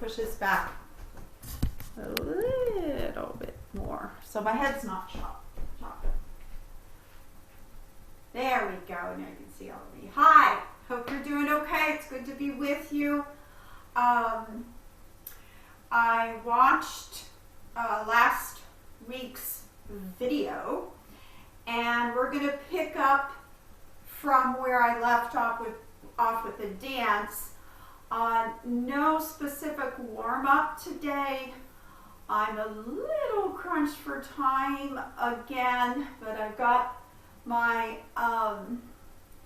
push this back a little bit more so my head's not chopped. There we go. Now you can see all of me. Hi. Hope you're doing okay. It's good to be with you. I watched last week's video, and we're going to pick up from where I left off with the dance. No specific warm-up today. I'm a little crunched for time again, but I've got my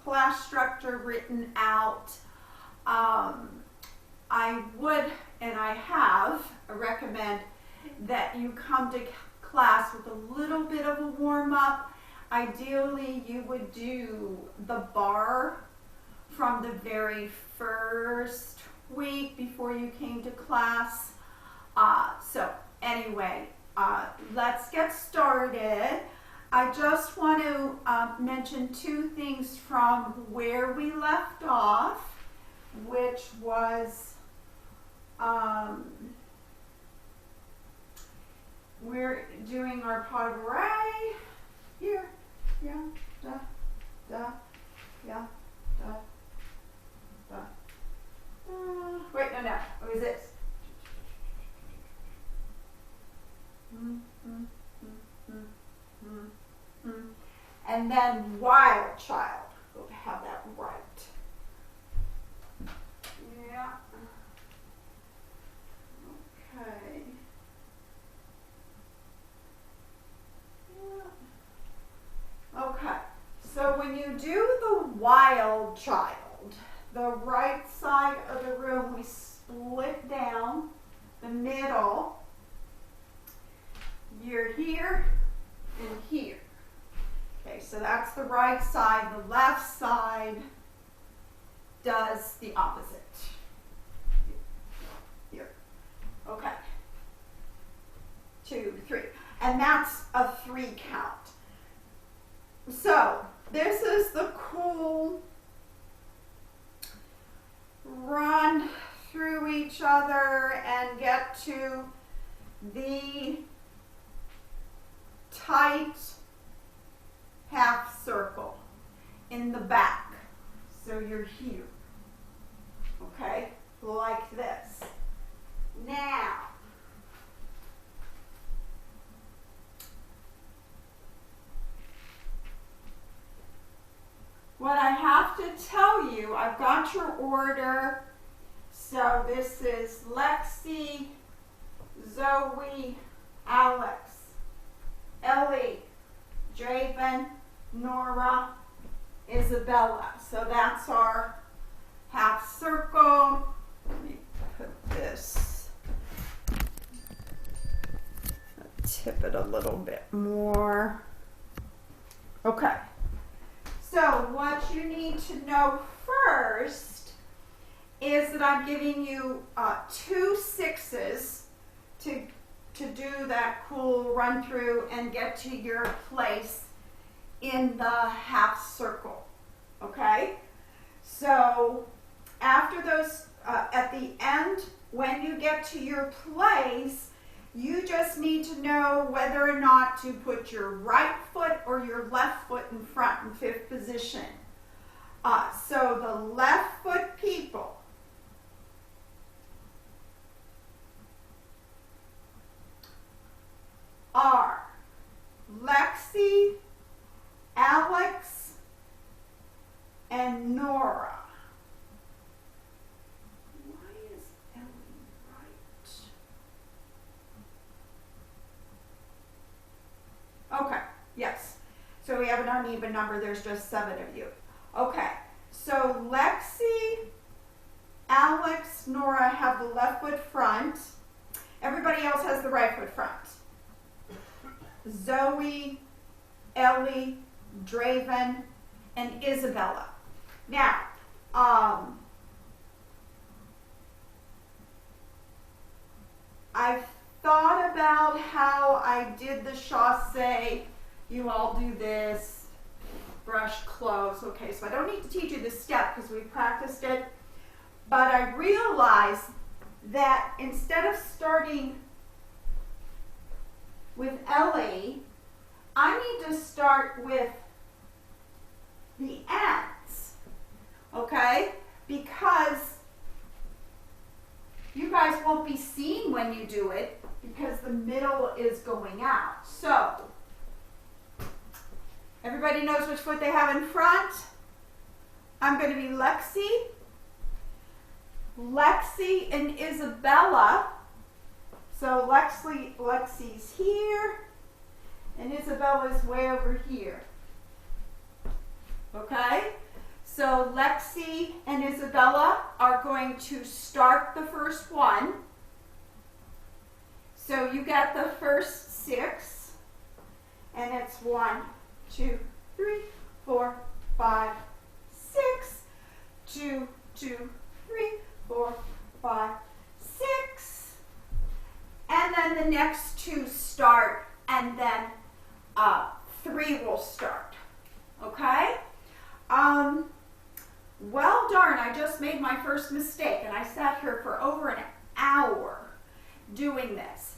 class structure written out. I would, and I have, recommend that you come to class with a little bit of a warm-up. Ideally, you would do the bar from the very first week before you came to class. So anyway, let's get started. I just want to mention two things from where we left off, which was we're doing our pas de bourrée here, yeah, da, da, yeah, da, da, da. Wait, no, what is this? And then wild child. Go to have that right. Yeah. Okay. Yeah. Okay. So when you do the wild child, the right side of the room, we split down the middle. You're here and here. Okay, so that's the right side. The left side does the opposite. Here. Okay. 2, 3. And that's a 3 count. So this is the cool run through each other and get to the tight half circle in the back. So you're here, okay, like this. Now, what I have to tell you, I've got your order. So this is Lexi, Zoe, Alex, Ellie, Draven, Nora, Isabella. So that's our half circle. Let me put this, tip it a little bit more. Okay. So what you need to know first is that I'm giving you 2 6s to do that cool run through and get to your place in the half circle, okay? So after those, at the end, when you get to your place, you just need to know whether or not to put your right foot or your left foot in front in 5th position. So the left foot people are Lexi, Alex, and Nora. Why is Ellie right? Okay, yes. So we have an uneven number. There's just 7 of you. Okay, so Lexi, Alex, Nora have the left foot front. Everybody else has the right foot front. Zoe, Ellie, Draven, and Isabella. Now, I've thought about how I did the chassé. You all do this, brush close. Okay, so I don't need to teach you this step because we practiced it. But I realized that instead of starting with Ellie, I need to start with the ends, okay? Because you guys won't be seen when you do it because the middle is going out. So, everybody knows which foot they have in front. I'm going to be Lexi and Isabella. So Lexi's here and Isabella's way over here. Okay? So Lexi and Isabella are going to start the first one. So you get the first 6, and it's 1, 2, 3, 4, 5, 6, 2, 2, 3, 4, 5, 6, and then the next 2 start, and then 3 will start. Okay? Well, darn, I just made my first mistake, and I sat here for over an hour doing this.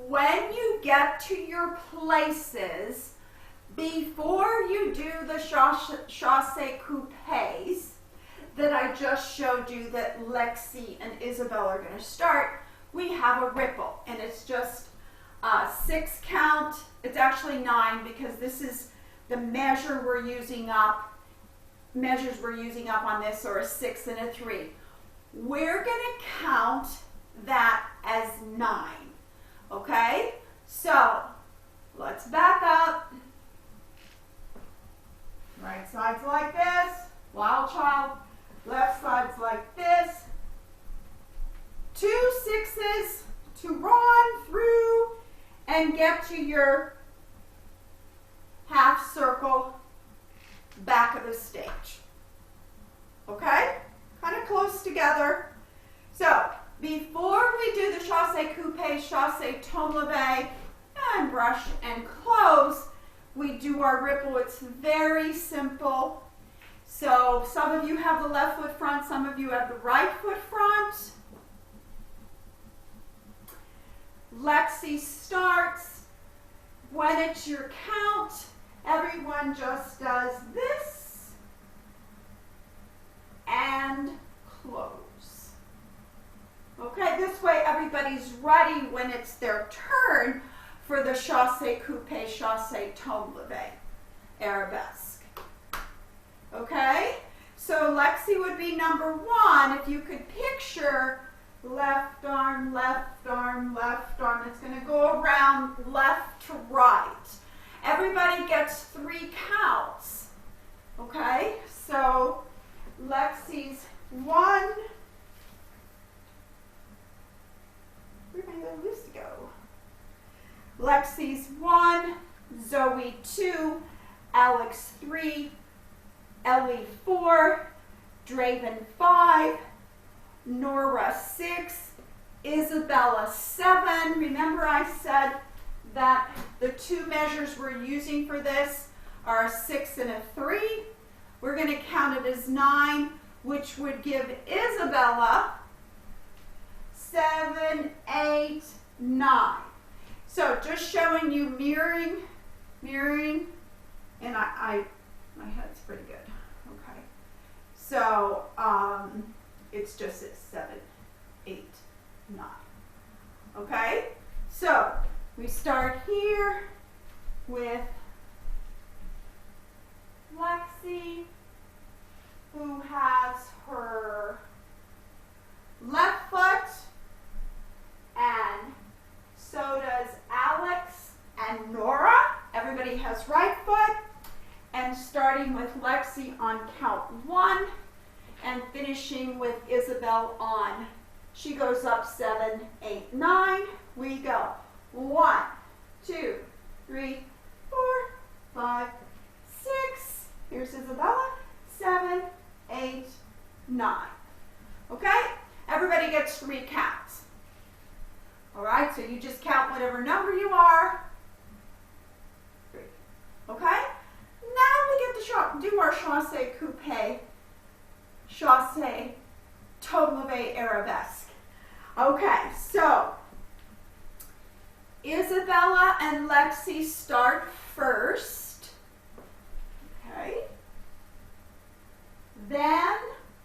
When you get to your places, before you do the chassé coupés that I just showed you that Lexi and Isabel are going to start, we have a ripple, and it's just 6 count. It's actually 9 because this is the measure we're using up. Measures we're using up on this are a 6 and a 3. We're going to count that as 9. Okay? So, let's back up. Right side's like this. Wild child. Left side's like this. 2 6s to run through and get to your half circle back of the stage. Okay? Kind of close together. So, before we do the chassé coupé, chassé tombe levée, and brush and close, we do our ripple. It's very simple. So, some of you have the left foot front, some of you have the right foot front. Lexi starts. When it's your count, everyone just does this and close. Okay, this way everybody's ready when it's their turn for the chassé coupé, chassé tombe levée, arabesque. Okay, so Lexi would be number 1. If you could picture left arm, left arm, left arm. It's going to go around left to right. Everybody gets 3 counts. Okay, so Lexi's 1. Where did my little loose go? Lexi's 1, Zoe 2, Alex 3, Ellie 4, Draven 5, Nora 6, Isabella 7. Remember I said that the 2 measures we're using for this are a 6 and a 3. We're going to count it as 9, which would give Isabella 7, 8, 9. So just showing you mirroring, and my head's pretty good. Okay. So it's just at 7, 8, 9. Okay? So we start here with Lexi, who has her left foot, and so does Alex and Nora. Everybody has right foot. And starting with Lexi on count 1 and finishing with Isabel on, she goes up 7, 8, 9. We go 1, 2, 3, 4, 5, 6. Here's Isabella. 7, 8, 9. Okay? Everybody gets 3 counts. All right, so you just count whatever number you are. 3. Okay? Now we get to do our chassé coupé, chassé tombe levée arabesque. Okay, so Isabella and Lexi start first. Okay. Then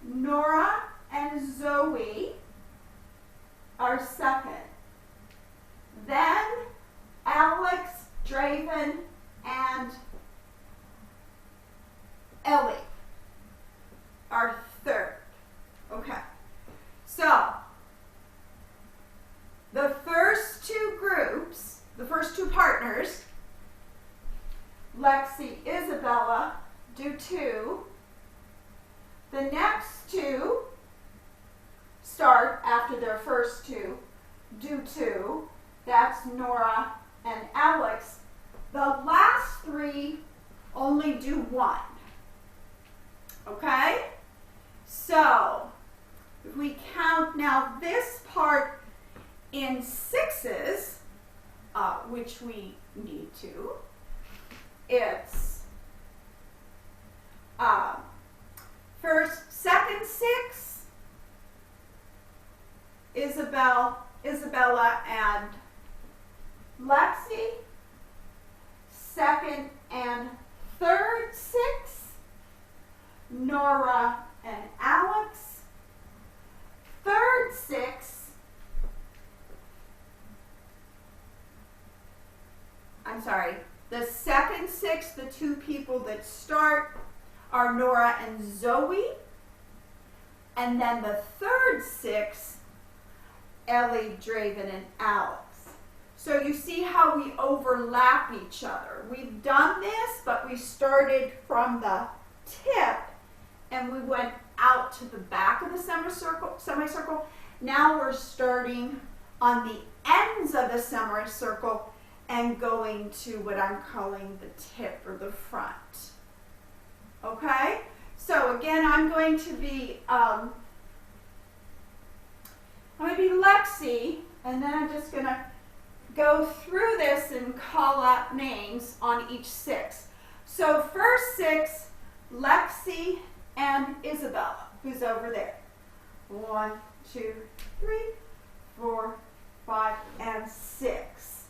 Nora and Zoe are second. Then Alex, Draven, and Ellie are third. Okay. So the first two groups, the first two partners, Lexi, Isabella, do 2. The next two start after their first two, do 2. That's Nora and Alex. The last 3 only do 1. Okay? So, if we count now this part in 6s, which we need to, it's second 6, Isabella and Lexi. Second and third 6, Nora and Alex. Third 6, I'm sorry, the second 6, the 2 people that start are Nora and Zoe. And then the third 6, Ellie, Draven, and Alex. So you see how we overlap each other. We've done this, but we started from the tip and we went out to the back of the semicircle. Now we're starting on the ends of the semicircle and going to what I'm calling the tip or the front. Okay? So again, I'm going to be Lexi, and then I'm just going to go through this and call out names on each 6. So first 6, Lexi and Isabella, who's over there. 1, 2, 3, 4, 5, and 6.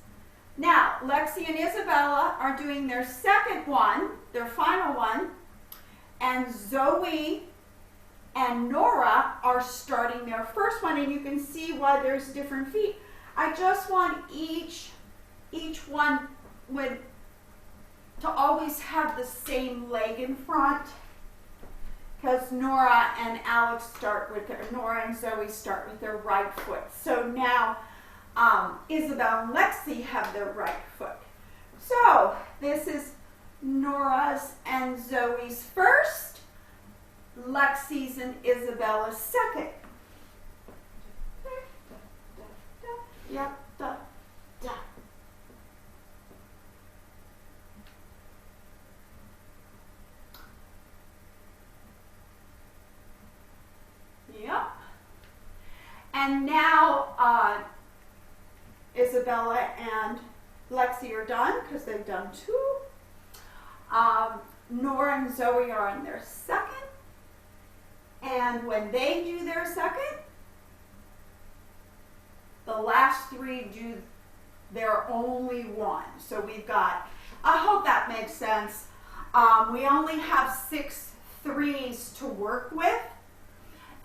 Now, Lexi and Isabella are doing their second one, their final one, and Zoe and Nora are starting their first one, and you can see why there's different feet. I just want each one to always have the same leg in front, because Nora and Zoe start with their right foot. So now Isabel and Lexi have their right foot. So this is Nora's and Zoe's first, Lexi's and Isabella's second. Yep, da, da. Yep. And now Isabella and Lexi are done because they've done 2. Nora and Zoe are on their second. And when they do their second, the last 3 do their only one. So we've got, I hope that makes sense. We only have 6 3s to work with.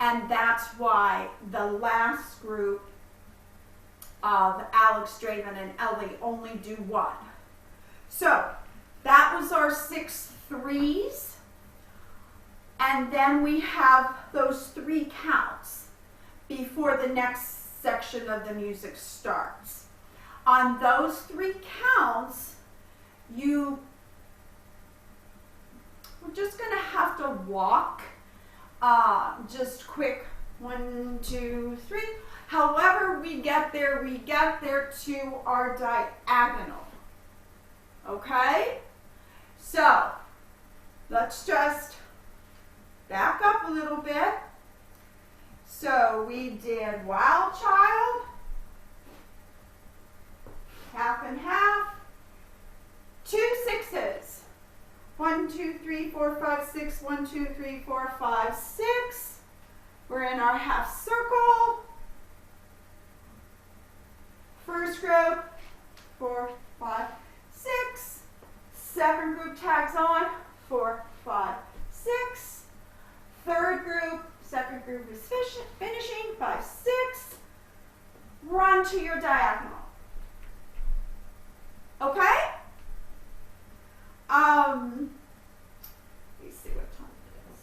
And that's why the last group of Alex, Draven, and Ellie only do 1. So that was our 6 3s. And then we have those 3 counts before the next section of the music starts. On those 3 counts, we're just going to have to walk just quick 1, 2, 3. However we get there to our diagonal. Okay? So let's just back up a little bit. So we did Wild Child, half and half, 2 6s. 1, 2, 3, 4, 5, 6. 1, 2, 3, 4, 5, 6. We're in our half circle. First group, 4, 5, 6. Second group tags on, 4, 5, 6. Third group, second group is finishing, 5, 6. Run to your diagonal. Okay? Let me see what time it is.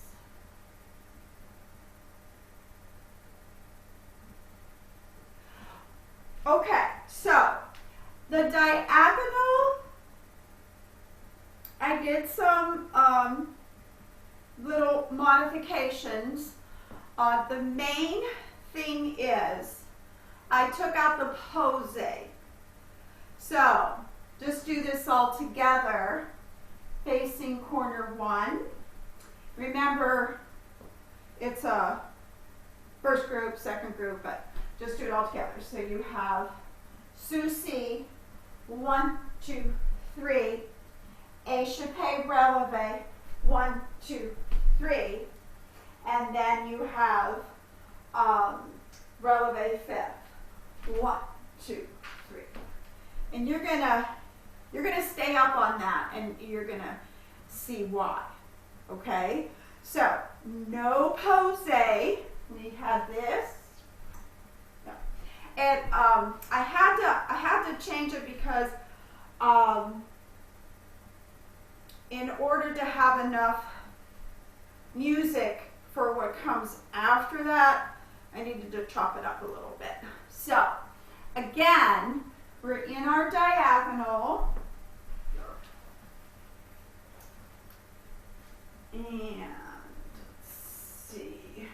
Okay, so the diagonal, I did some little modifications. The main thing is I took out the pose. So just do this all together, facing corner 1. Remember, it's a first group, second group, but just do it all together. So you have Susie, 1, 2, 3, échappé releve, 1, 2, 3, and then you have releve fifth, 1, 2, 3, and you're gonna stay up on that, and you're gonna see why. Okay, so no pose. We had this. No. And I had to change it because in order to have enough music for what comes after that, I needed to chop it up a little bit. So again, we're in our diagonal. And let's see.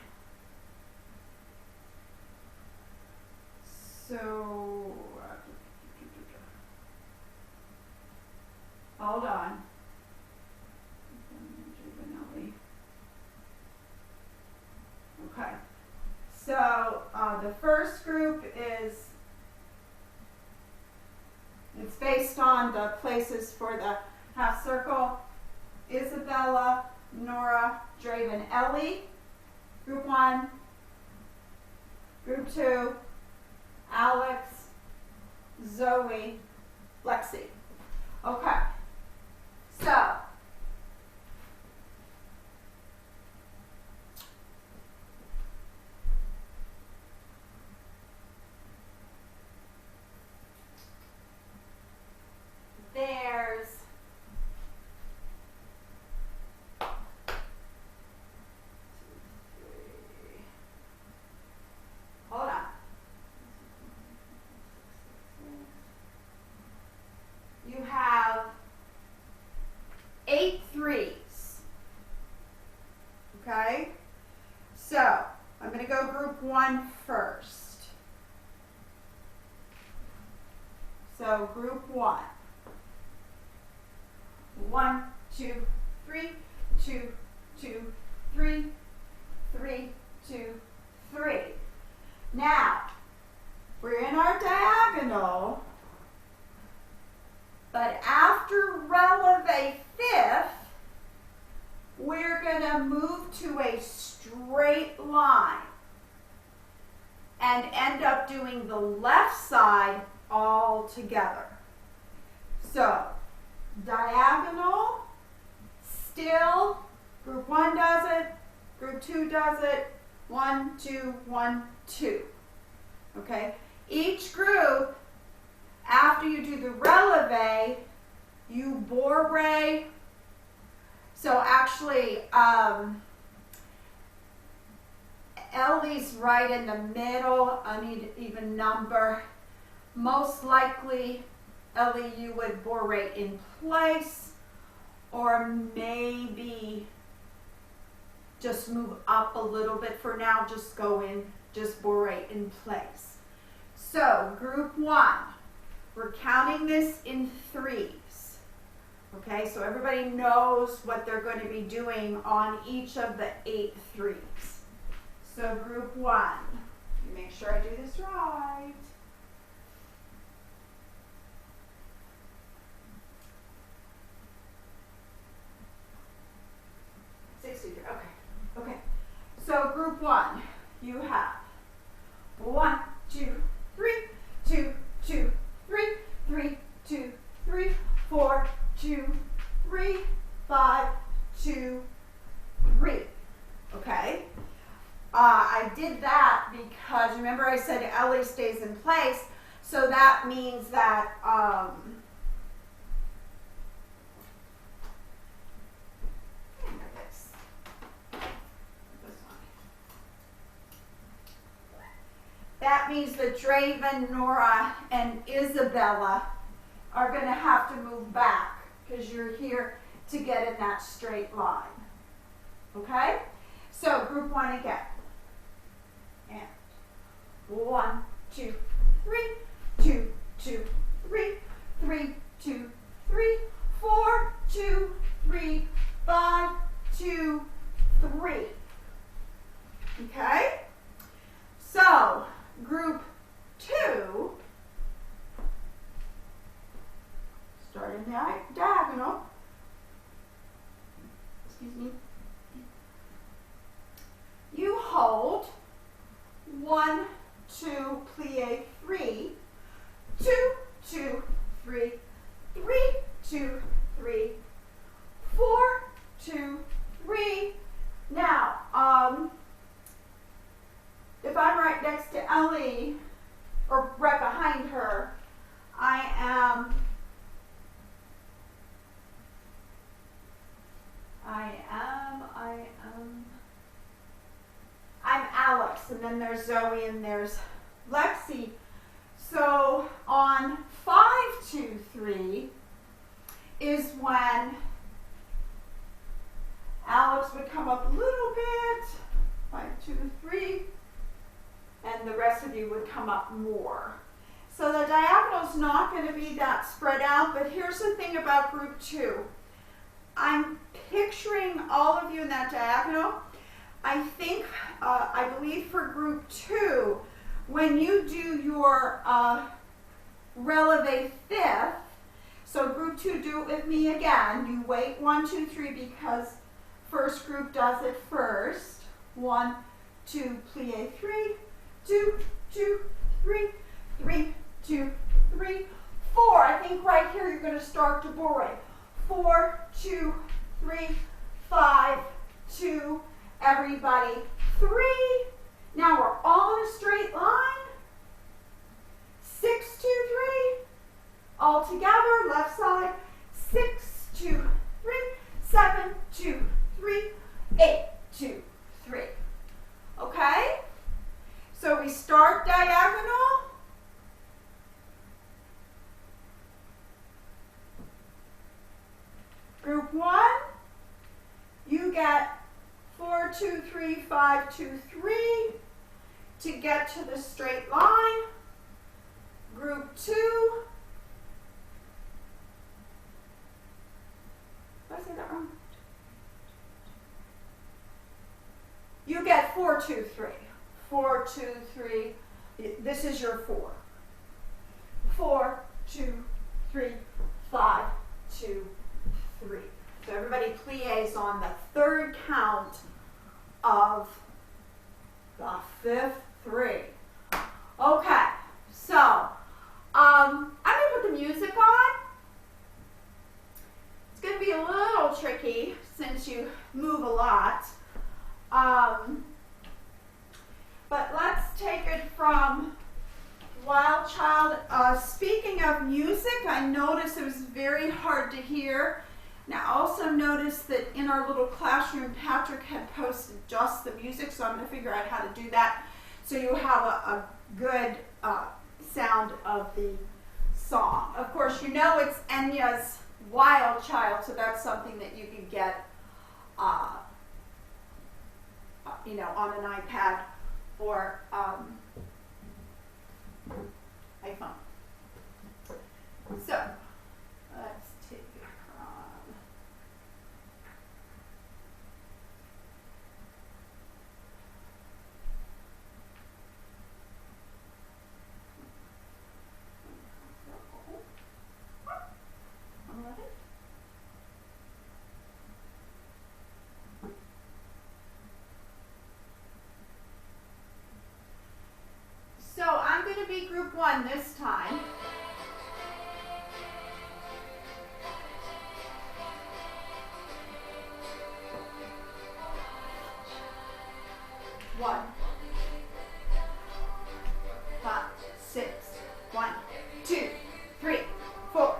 So, hold on. Okay. So the first group is, it's based on the places for the half circle. Isabella, Nora, Draven, Ellie. Group 1. Group 2. Alex, Zoe, Lexi. Okay. So there's hold on. You have 8 threes. Okay? So I'm going to go group 1 first. So group 1. 1, 2, 3, 2, 2, 3, 3, 2, 3. Now, we're in our diagonal, but after releve fifth, we're going to move to a straight line and end up doing the left side all together. So, diagonal, still, group 1 does it, group 2 does it, 1, 2, 1, 2. Okay? Each group, after you do the releve, you bourre. So actually, Ellie's right in the middle. I need an even number. Most likely, Ellie, you would bourre in place, or maybe just move up a little bit. For now, just go in, just bourre in place. So, group 1, we're counting this in threes. Okay, so everybody knows what they're going to be doing on each of the 8 threes. So, group 1, make sure I do this right. Okay. So group 1, you have 1, 2, 3, 2, 2, 5, 2, 3. Okay? I did that because remember I said Ellie stays in place, so that means that that means that Draven, Nora, and Isabella are going to have to move back because you're here to get in that straight line. Okay? So group 1 again. And 1, 2, 3, 2, 2, 3, 3, 2, 3, 4, 2, 3, 5, 2, 3. Okay? So group 2, start in the diagonal. Excuse me. You hold 1, 2, plie 3, 2, 2, 3, 3, 2, 3, 4, 2, 3. Now, if I'm right next to Ellie, or right behind her, I'm Alex, and then there's Zoe, and there's Lexi. So on 5, 2, 3 is when Alex would come up a little bit, 5, 2, 3, and the rest of you would come up more. So the diagonal is not going to be that spread out, but here's the thing about group 2. I'm picturing all of you in that diagonal. I think, I believe for group 2, when you do your releve fifth, so group 2, do it with me again. You wait 1, 2, 3 because first group does it first. 1, 2, plie 3, 2, 2, 3, 3, 2, 3, 4. I think right here you're going to start to bourrée. 4, 2, 3, 5, 2, everybody, 3. Now we're all in a straight line. 6, 2, 3. All together, left side. 6, 2, 3, 7, 2, 3, 8, 2, 3. Okay? So we start diagonal. Group 1, you get 4, 2, 3, 5, 2, 3 to get to the straight line. Group 2, did I say that wrong? You get 4, 2, 3. 4, 2, 3. This is your 4. 4, 2, 3, 5, 2, 3. So everybody plies on the third count of the fifth 3. Okay, so I'm going to put the music on. It's going to be a little tricky since you move a lot. But let's take it from Wild Child. Speaking of music, I noticed it was very hard to hear. Now, I also noticed that in our little classroom, Patrick had posted just the music, so I'm going to figure out how to do that so you have a good sound of the song. Of course, you know it's Enya's Wild Child, so that's something that you can get, you know, on an iPad or iPhone. So, let's take it from... So I'm going to be group 1 this time. 1, 5, 6, 1, 2, 3, 4,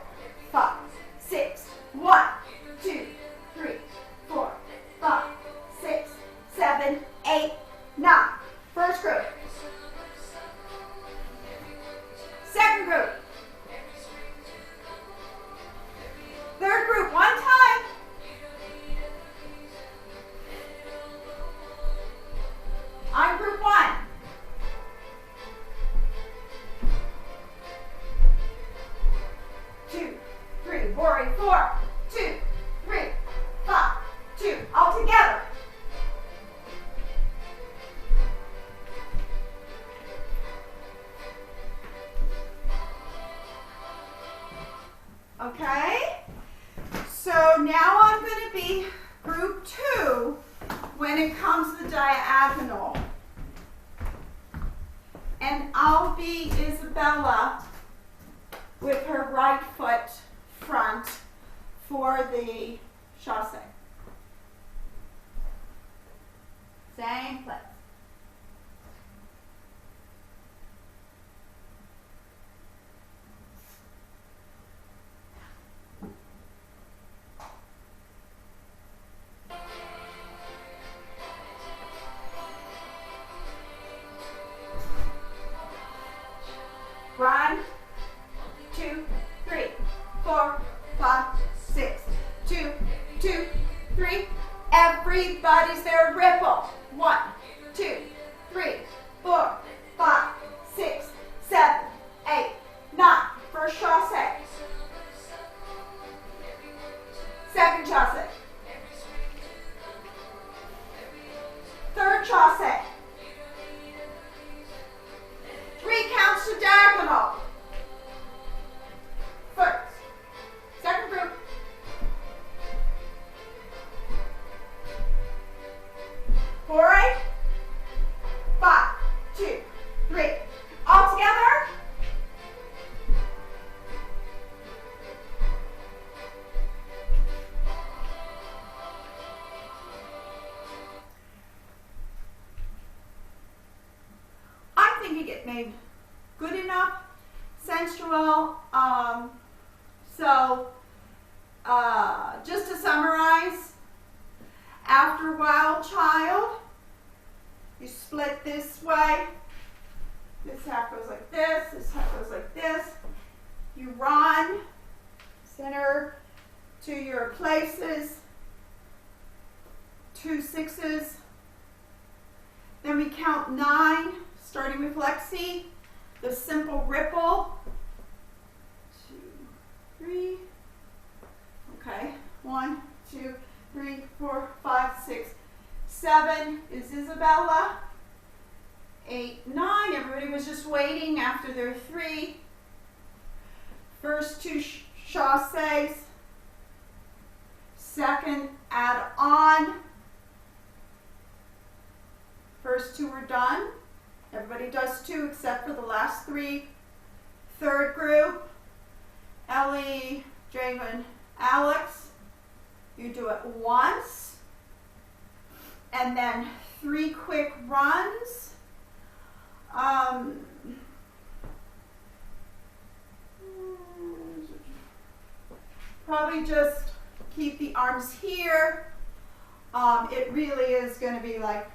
5, 6, 1, 2, 3, 4, 5, 6, 7, 8, 9. First group. Second group. Third group, one time. On group 1. Two, three, boring, 4, 2, 3, 5, 2, all together. Okay, so now I'm going to be group 2 when it comes to the diagonal. And I'll be Isabella with her right foot front for the chasse. Same place. One, 2, 3, 4, 5, 6, 2, 2, 3. Everybody's there. Ripple. 1, 2, 3, 4, 5, 6, 7, 8, 9. First chasse. Second chasse. Third chasse. 3 counts to diagonal. First. Second group. Boring. 5, 2, 3. All together. I'm thinking it made good enough, sensual. Just to summarize, after Wild Child, you split this way. This half goes like this half goes like this. You run, center to your places, 2 6s. Then we count 9, starting with Lexi. The simple ripple. 2, 3. Okay. 1, 2, 3, 4, 5, 6, 7 is Isabella. 8, 9. Everybody was just waiting after their 3. First 2 chasses. Second add on. First 2 are done. Everybody does 2 except for the last 3. Third group, Ellie, Javen, Alex. You do it once, and then 3 quick runs. Probably just keep the arms here. It really is going to be like,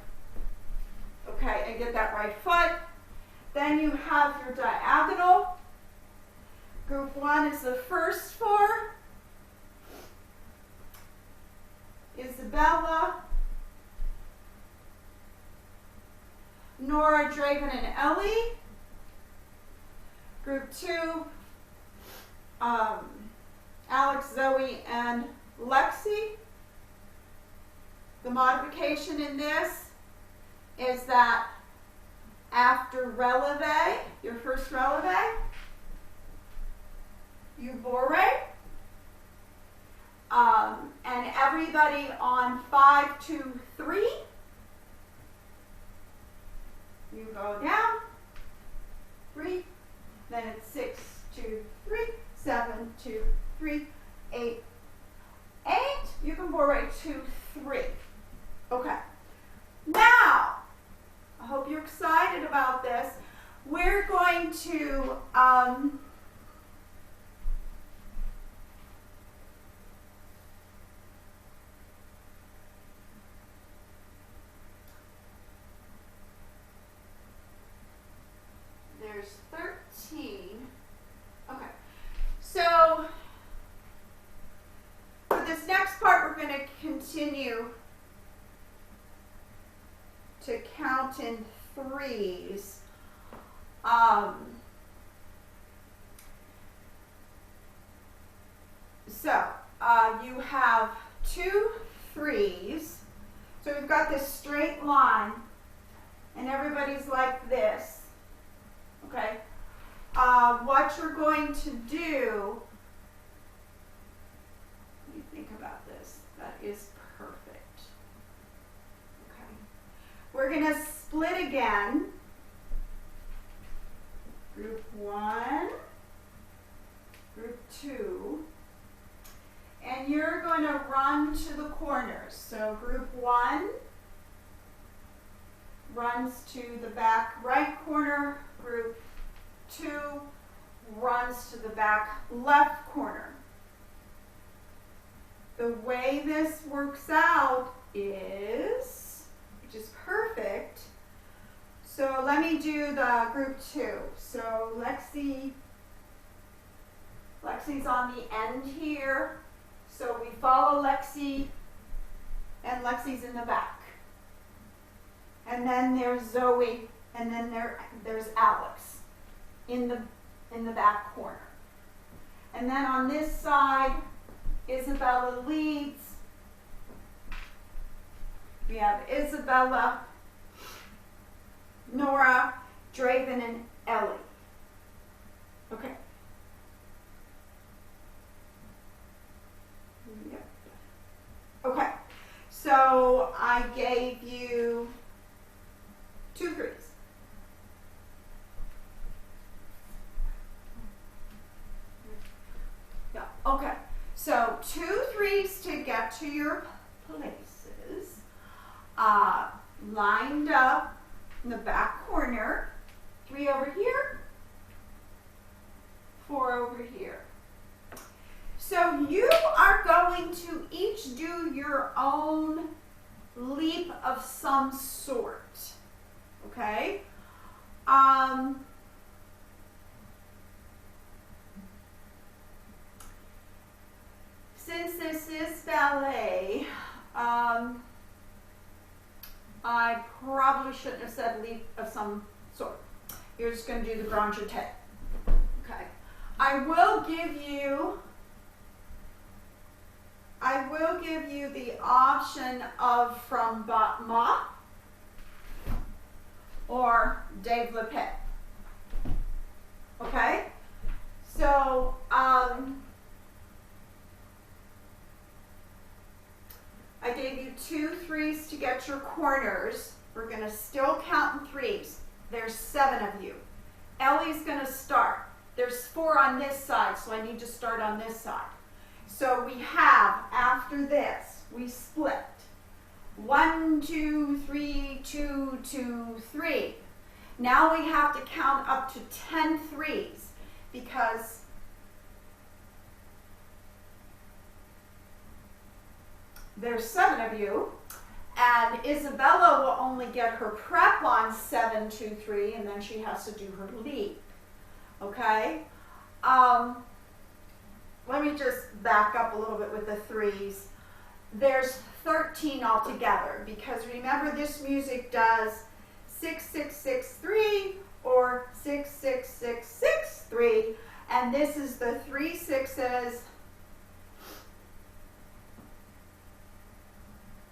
okay, and get that right foot. Then you have your diagonal. Group 1 is the first 4. Isabella, Nora, Draven, and Ellie. Group 2, Alex, Zoe, and Lexi. The modification in this is that after releve, your first releve, you bourre. And everybody on 5, 2, 3, you go down, 3, then it's 6, 2, 3, 7, 2, 3, 8, 8. You can bourre 2, 3. Okay. Now, hope you're excited about this. We're going to there's 13. Okay. So for this next part, we're going to continue to count in threes. You have 2 threes. So we've got this straight line, and everybody's like this. Okay. What you're going to do, let me think about this. That is perfect. Okay. We're going to split again. Group 1, group 2, and you're going to run to the corners. So group 1 runs to the back right corner, group 2 runs to the back left corner. The way this works out is, which is perfect, so let me do the group 2. So Lexi's on the end here. So we follow Lexi, and Lexi's in the back. And then there's Zoe, and then there's Alex in the back corner. And then on this side, Isabella leads. We have Isabella, Nora, Draven, and Ellie. Okay. Yep. Okay. So I gave you 2 threes. Yeah. Okay. So 2 threes to get to your places. Lined up in the back corner. 3 over here. 4 over here. So you are going to each do your own leap of some sort. Okay? Since this is ballet, I probably shouldn't have said leap of some sort. You're just going to do the grand jeté. Okay. I will give you the option of from battement or développé. Okay? So, I gave you 2 threes to get your corners. We're going to still count in threes. There's 7 of you. Ellie's going to start. There's 4 on this side, so I need to start on this side. So we have, after this, we split. 1, 2, 3, 2, 2, 3. Now we have to count up to 10 threes because there's 7 of you, and Isabella will only get her prep on 7, 2, 3, and then she has to do her leap. Okay? Let me just back up a little bit with the threes. There's 13 altogether because remember this music does 6, 6, 6, 3 or 6, 6, 6, 6, 3, and this is the 3 6s,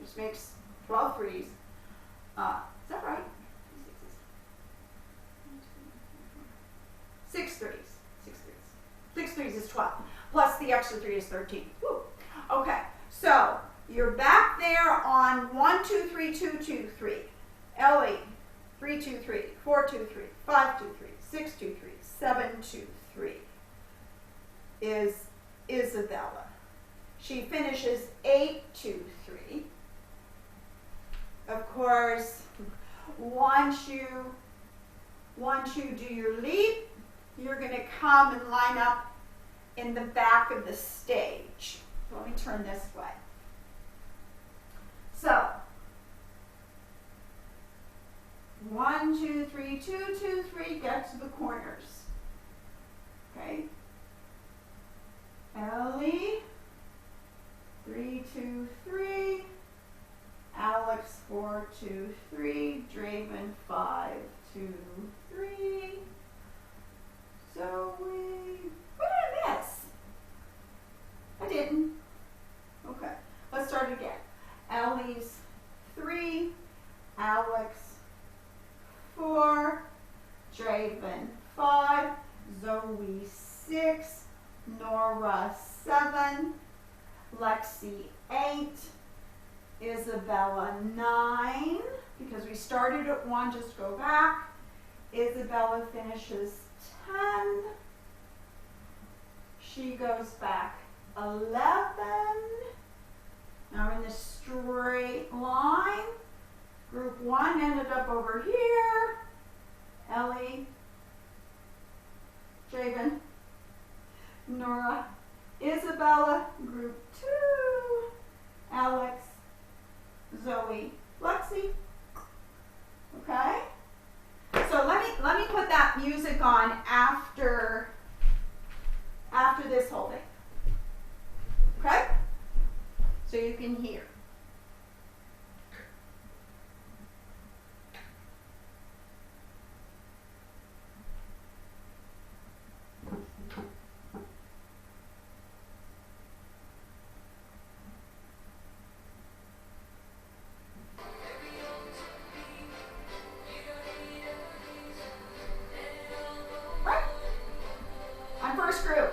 which makes 12 threes. Is that right? 6 threes. 6 threes. 6 threes is 12. Plus the extra 3 is 13. Woo. Okay, so you're back there on 1, 2, 3, 2, 2, 3. Ellie, 3, 2, 3, 4, 2, 3, 5, 2, 3, 6, 2, 3, 7, 2, 3 is Isabella. She finishes 8, 2, 3. Of course, once you do your leap, you're going to come and line up in the back of the stage. So let me turn this way. So 1, 2, 3, 2, 2, 3, get to the corners. Okay. Ellie, 3, 2, 3. Alex, 4, 2, 3. Draven, 5, 2, 3. Zoe, what did I miss? I didn't. Okay, let's start again. Ellie's 3, Alex 4, Draven 5, Zoe 6, Nora 7, Lexi 8, Isabella 9, because we started at 1, just go back. Isabella finishes 10. She goes back 11. Now we're in this straight line. Group 1 ended up over here. Ellie, Draven, Nora, Isabella. Group 2, Alex, Zoe, Lexi. Okay? So let me put that music on after this whole thing. Okay? So you can hear. Right? I'm first group.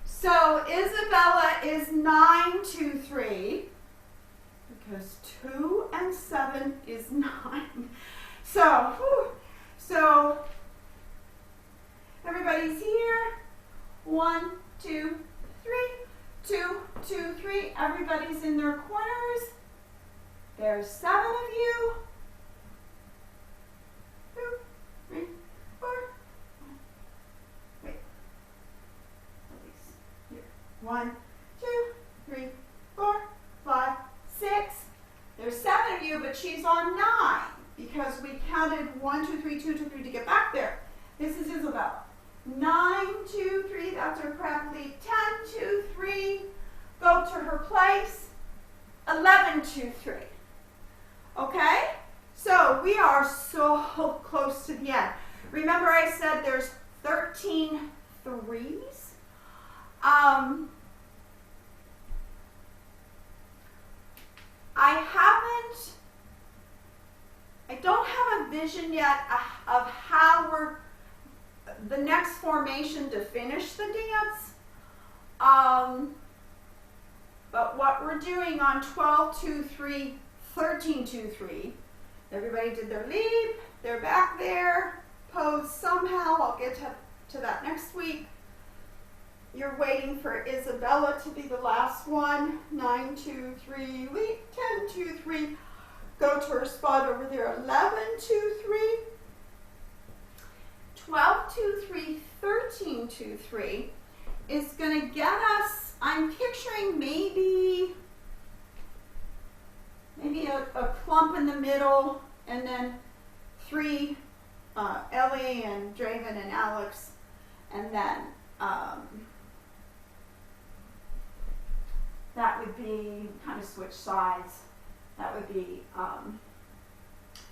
So Isabella is 9, 2, 3, because 2 and 7 is 9. So everybody's here. 1, 2, 3, 2, 2, 3. Everybody's in their corners. There's 7 of you. 2, 3, 4. Wait. Here. 1, 2, 3, 4, 5, 6. There's 7 of you, but she's on 9 because we counted 1, 2, 3, 2, 2, 3 to get back there. This is Isabella. 9, 2, 3. That's her prep lead. 10, 2, 3. Go to her place. 11, 2, 3. Okay? So we are so close to the end. Remember I said there's 13 threes? I don't have a vision yet of how the next formation to finish the dance. But what we're doing on 12, 2, 3, 13, 2, 3, everybody did their leap, they're back there, pose somehow, I'll get to that next week. You're waiting for Isabella to be the last one. 9, 2, 3, leap, 10, 2, 3, go to her spot over there. 11, 2, 3, 12, 2, 3, 13, 2, 3 is going to get us, I'm picturing maybe a clump in the middle, and then 3, Ellie and Draven and Alex, and then that would be kind of switch sides. That would be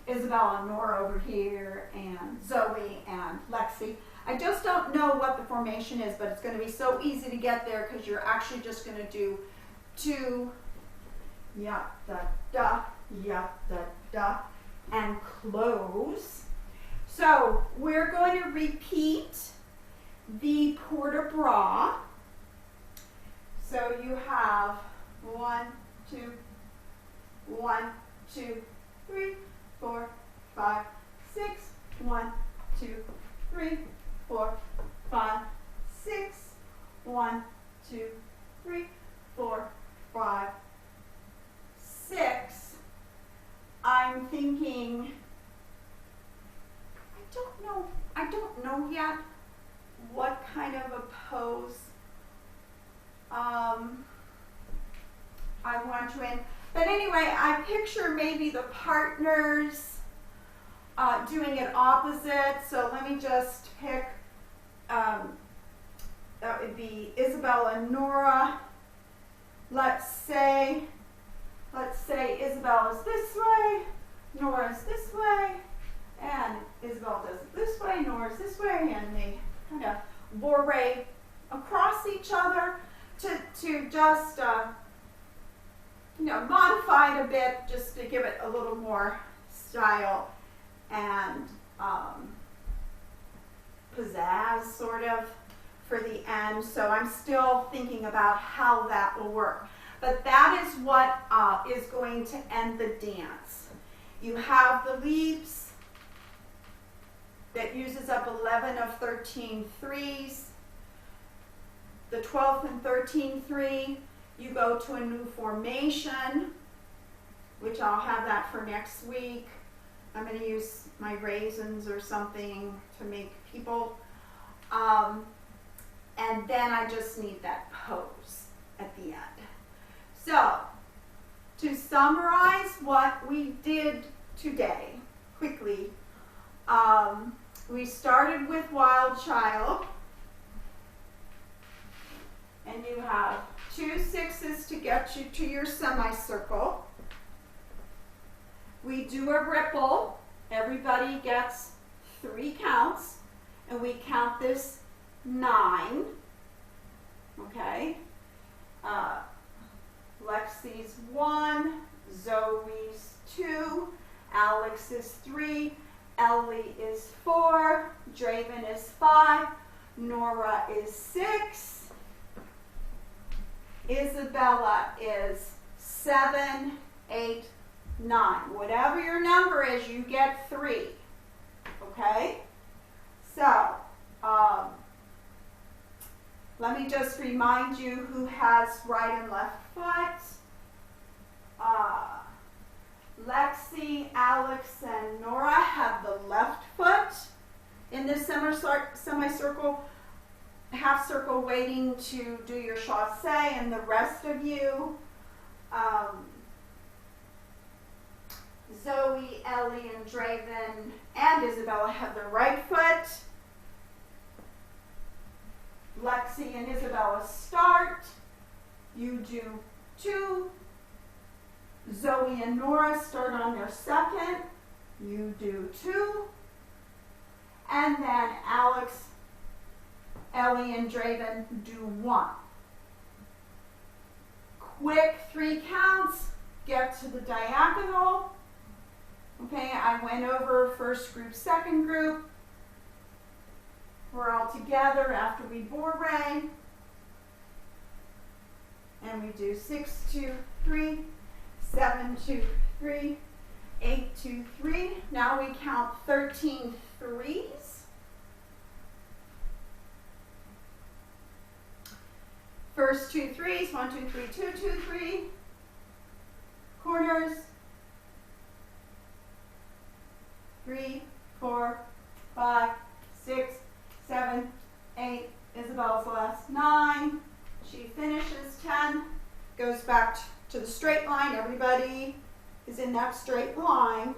Isabella and Nora over here, and Zoe and Lexi. I just don't know what the formation is, but it's going to be so easy to get there because you're actually just going to do 2, ya da da, ya da da, and close. So we're going to repeat the port de bras. So you have 1, 2, 1, 2, 3, 4, 5, 6, 1, 2, 3, 4, 5, 6, 1, 2, 3, 4, 5, 6. I'm thinking, I don't know yet what kind of a pose I want you in. But anyway, I picture maybe the partners doing it opposite. So let me just pick, that would be Isabella and Nora. Let's say Isabella's this way, Nora's this way, and Isabella does it this way, Nora's this way, and they kind of bourrée across each other to just modify it a bit, just to give it a little more style and pizzazz sort of for the end. So I'm still thinking about how that will work. But that is what is going to end the dance. You have the leaps that uses up 11 of 13 threes. The 12th and 13th three, you go to a new formation, which I'll have that for next week. I'm going to use my raisins or something to make people. And then I just need that pose at the end. So, to summarize what we did today, quickly, we started with Wild Child, and you have 2 6s to get you to your semicircle. We do a ripple. Everybody gets 3 counts, and we count this 9. Okay. Lexi's 1, Zoe's 2, Alex is 3, Ellie is 4, Draven is 5, Nora is 6, Isabella is 7, 8, 9. Whatever your number is, you get 3. Okay? So, let me just remind you who has right and left foot. Lexi, Alex, and Nora have the left foot in this semicircle, half circle, waiting to do your chassé, and the rest of you, Zoe, Ellie, and Draven, and Isabella have the right foot. Lexi and Isabella start. You do 2. Zoe and Nora start on their second. You do 2. And then Alex, Ellie, and Draven do 1. Quick 3 counts. Get to the diagonal. Okay, I went over first group, second group. We're all together after we bourrée. And we do 6, 2, 3, 7, 2, 3, 8, 2, 3. Now we count 13 threes. First 2 threes, 1, 2, 3, 2, 2, 3. Corners. 3, 4, 5, 6, 7, 8. Isabella's last 9. She finishes 10. Goes back to the straight line. Everybody is in that straight line.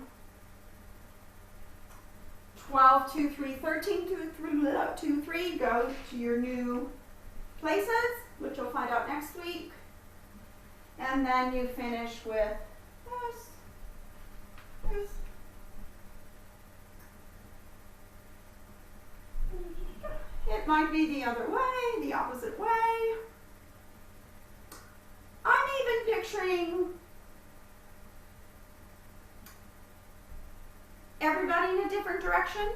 12, 2, 3, 13, 2, 3, 2, 3. Go to your new places, which you'll find out next week. And then you finish with It might be the other way, the opposite way. I'm even picturing everybody in a different direction,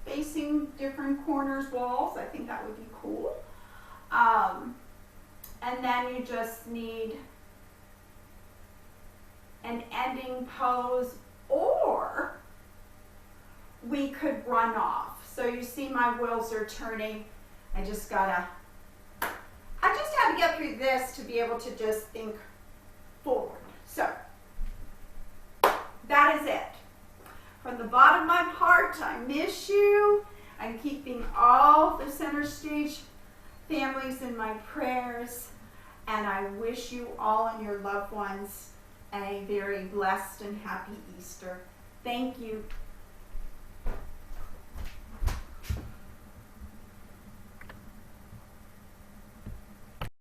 facing different corners, walls. I think that would be cool. And then you just need an ending pose, or we could run off. So you see my wheels are turning. I just had to get through this to be able to just think forward. So that is it. From the bottom of my heart, I miss you. I'm keeping all the center stage families in my prayers, and I wish you all and your loved ones a very blessed and happy Easter. Thank you.